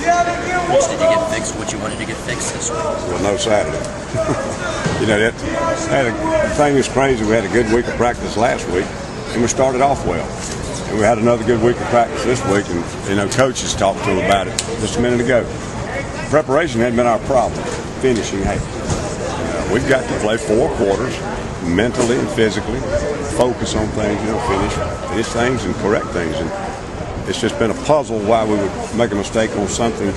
Which did you get fixed? What you wanted to get fixed this week? Well, no Saturday. The thing is crazy. We had a good week of practice last week, and we started off well. And we had another good week of practice this week, and coaches talked to them about it just a minute ago. Preparation hadn't been our problem. Finishing, hey, we've got to play 4 quarters mentally and physically, focus on things, finish things and correct things. And it's just been a puzzle why we would make a mistake on something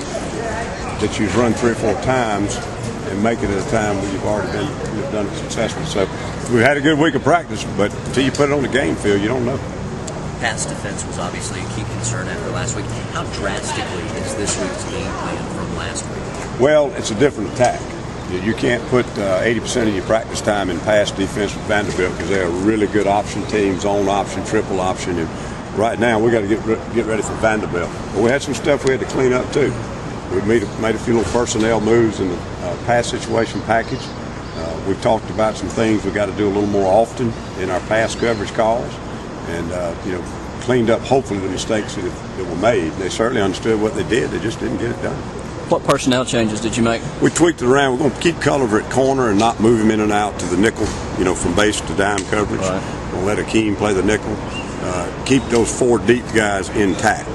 that you've run 3 or 4 times and make it at a time where you've done it successfully. So we had a good week of practice, but until you put it on the game field, you don't know. Pass defense was obviously a key concern after last week. How drastically is this week's game plan from last week? Well, it's a different attack. You can't put 80% of your practice time in pass defense with Vanderbilt because they're a really good option team, zone option, triple option. And right now we got to get ready for Vanderbilt. But we had some stuff we had to clean up too. We made a few little personnel moves in the pass situation package. We've talked about some things we got to do a little more often in our pass coverage calls, and cleaned up hopefully the mistakes that were made. They certainly understood what they did. They just didn't get it done. What personnel changes did you make? We tweaked it around. We're going to keep Culliver at corner and not move him in and out to the nickel, from base to dime coverage. Right. We'll let Akeem play the nickel. Keep those 4 deep guys intact.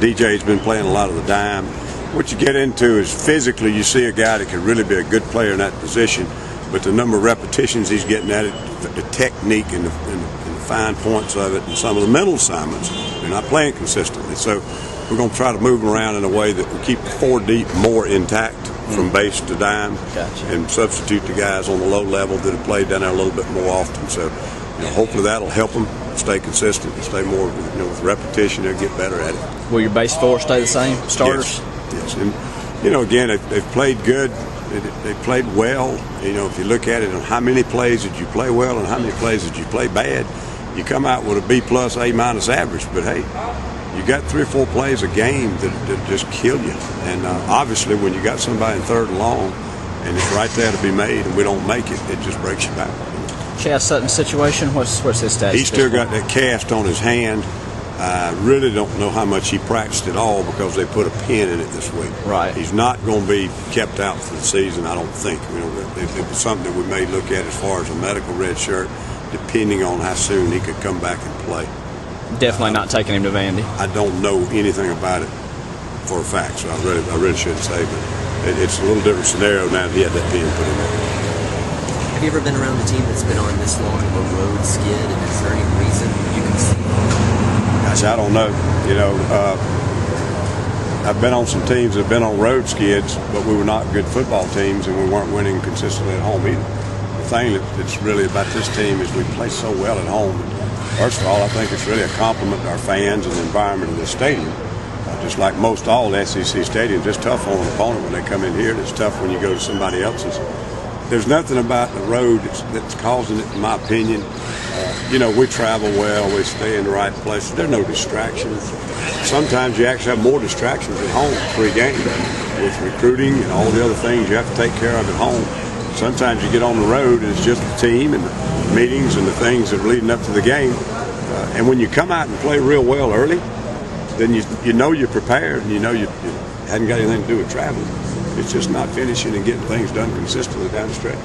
DJ's been playing a lot of the dime. What you get into is physically you see a guy that could really be a good player in that position, but the number of repetitions he's getting at it, the technique and the fine points of it, and some of the mental assignments, they're not playing consistently. So we're going to try to move them around in a way that we keep the 4 deep more intact from base to dime. Gotcha. And substitute the guys on the low level that have played down there a little bit more often. So hopefully that'll help them stay consistent and stay more, with repetition, they'll get better at it. Will your base 4 stay the same, starters? Yes. And, again, they've played good. They played well. If you look at it on how many plays did you play well and how many plays did you play bad, you come out with a B+, A- average. But, hey, you got 3 or 4 plays a game that just kill you. And obviously when you got somebody in 3rd and long and it's right there to be made and we don't make it, it just breaks you back. Chaz Sutton's situation, what's his status? He's still got that cast on his hand. I really don't know how much he practiced at all because they put a pin in it this week. Right. He's not going to be kept out for the season, I don't think. It was something that we may look at as far as a medical red shirt, depending on how soon he could come back and play. Definitely not taking him to Vandy. I don't know anything about it for a fact, so I really shouldn't say, but it's a little different scenario now that he had that pin put in there. Have you ever been around a team that's been on this long of a road skid, and is there any reason you can see? Gosh, I don't know. I've been on some teams that have been on road skids, but we were not good football teams, and we weren't winning consistently at home either. The thing that's really about this team is we play so well at home. First of all, I think it's really a compliment to our fans and the environment of this stadium. Just like most all SEC stadiums, it's tough on an opponent when they come in here, and it's tough when you go to somebody else's. There's nothing about the road that's causing it, in my opinion. We travel well, we stay in the right places. There are no distractions. Sometimes you actually have more distractions at home pre-game with recruiting and all the other things you have to take care of at home. Sometimes you get on the road and it's just the team and the meetings and the things that are leading up to the game. And when you come out and play real well early, then you're prepared and you hadn't got anything to do with traveling. It's just not finishing and getting things done consistently down the stretch.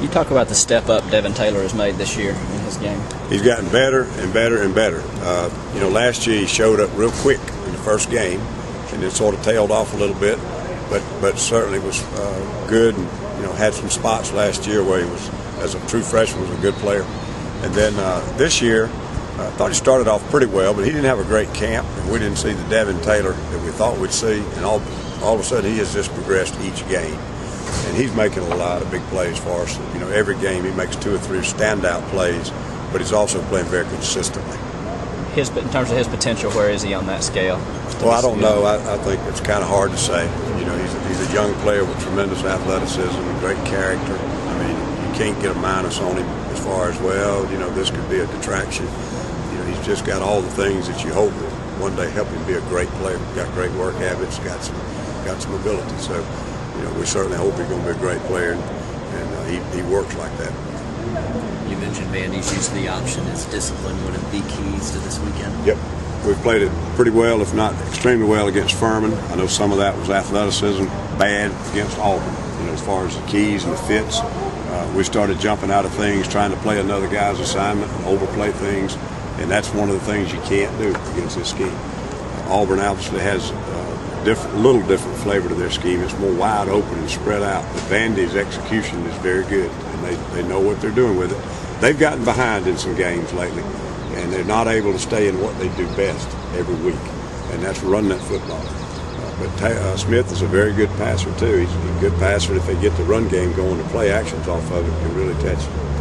You talk about the step up Devin Taylor has made this year in his game. He's gotten better and better and better. Last year he showed up real quick in the first game, and it sort of tailed off a little bit, but certainly was good and had some spots last year where he was, as a true freshman, was a good player. And then this year, I thought he started off pretty well, but he didn't have a great camp, and we didn't see the Devin Taylor that we thought we'd see, and all of a sudden he has just progressed each game. And he's making a lot of big plays for us. Every game he makes 2 or 3 standout plays, but he's also playing very consistently. In terms of his potential, where is he on that scale? Well, I don't know. I think it's kind of hard to say. He's a young player with tremendous athleticism and great character. You can't get a minus on him as far as, this could be a detraction. He's just got all the things that you hope will one day help him be a great player. Got great work habits, got some ability. So, we certainly hope he's going to be a great player, and he works like that. You mentioned Vandy's use of the option as discipline, one of the keys to this weekend. Yep. we've played it pretty well, if not extremely well, against Furman. I know some of that was athleticism, bad against Auburn. As far as the keys and the fits, we started jumping out of things, trying to play another guy's assignment and overplay things, and that's one of the things you can't do against this scheme. Auburn obviously has a little different flavor to their scheme. It's more wide open and spread out. But Vandy's execution is very good, and they know what they're doing with it. They've gotten behind in some games lately, and they're not able to stay in what they do best every week, and that's run that football. But Smith is a very good passer, too. He's a good passer. If they get the run game going, the play actions off of it can really touch you.